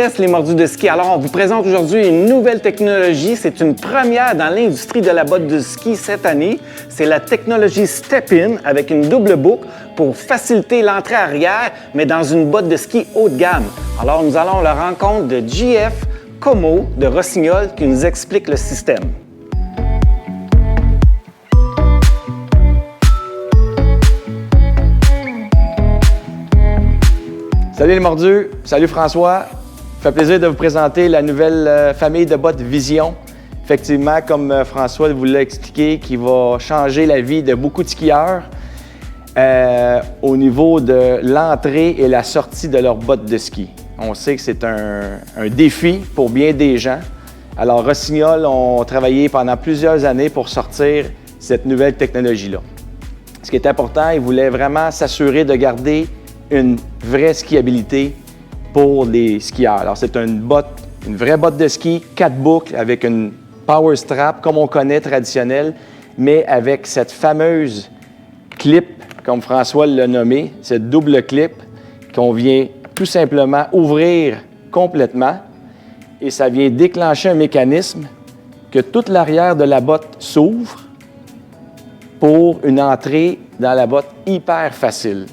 Yes, les mordus de ski. Alors, on vous présente aujourd'hui une nouvelle technologie. C'est une première dans l'industrie de la botte de ski cette année. C'est la technologie Step-In avec une double boucle pour faciliter l'entrée arrière, mais dans une botte de ski haut de gamme. Alors, nous allons à la rencontre de JF Como de Rossignol qui nous explique le système. Salut les mordus, salut François. Ça fait plaisir de vous présenter la nouvelle famille de bottes Vision. Effectivement, comme François vous l'a expliqué, qui va changer la vie de beaucoup de skieurs au niveau de l'entrée et la sortie de leurs bottes de ski. On sait que c'est un défi pour bien des gens. Alors Rossignol ont travaillé pendant plusieurs années pour sortir cette nouvelle technologie-là. Ce qui est important, ils voulaient vraiment s'assurer de garder une vraie skiabilité pour les skieurs. Alors, c'est une vraie botte de ski, 4 boucles avec une power strap, comme on connaît traditionnelle, mais avec cette fameuse clip, comme François l'a nommé, cette double clip qu'on vient tout simplement ouvrir complètement et ça vient déclencher un mécanisme que toute l'arrière de la botte s'ouvre pour une entrée dans la botte hyper facile.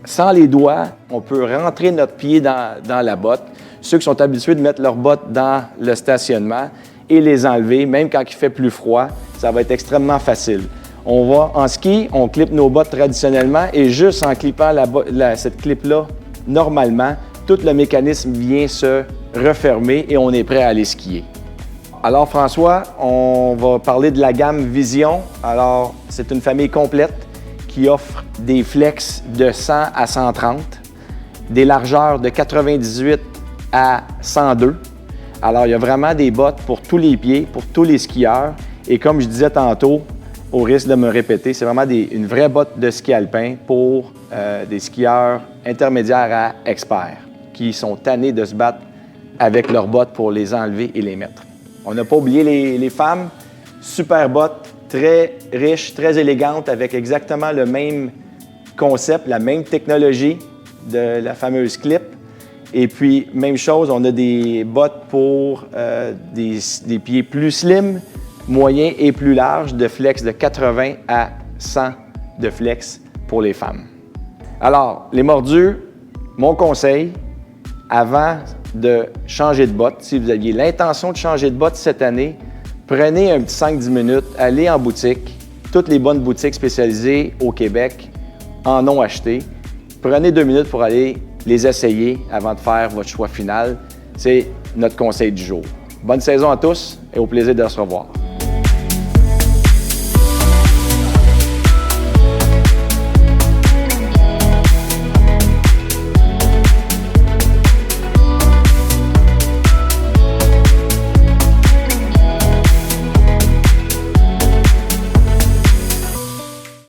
Sans les doigts, on peut rentrer notre pied dans la botte. Ceux qui sont habitués de mettre leurs bottes dans le stationnement et les enlever, même quand il fait plus froid, ça va être extrêmement facile. On va en ski, on clippe nos bottes traditionnellement et juste en clippant cette clip-là, normalement, tout le mécanisme vient se refermer et on est prêt à aller skier. Alors François, on va parler de la gamme Vision. Alors, c'est une famille complète qui offre des flex de 100 à 130, des largeurs de 98 à 102. Alors, il y a vraiment des bottes pour tous les pieds, pour tous les skieurs. Et comme je disais tantôt, au risque de me répéter, c'est vraiment une vraie botte de ski alpin pour des skieurs intermédiaires à experts qui sont tannés de se battre avec leurs bottes pour les enlever et les mettre. On n'a pas oublié les femmes, super bottes, très riche, très élégante, avec exactement le même concept, la même technologie de la fameuse clip. Et puis, même chose, on a des bottes pour des pieds plus slim, moyens et plus larges, de flex de 80 à 100 de flex pour les femmes. Alors, les mordus, mon conseil, avant de changer de botte, si vous aviez l'intention de changer de botte cette année, prenez un petit 5-10 minutes, allez en boutique. Toutes les bonnes boutiques spécialisées au Québec en ont acheté. Prenez 2 minutes pour aller les essayer avant de faire votre choix final. C'est notre conseil du jour. Bonne saison à tous et au plaisir de se revoir.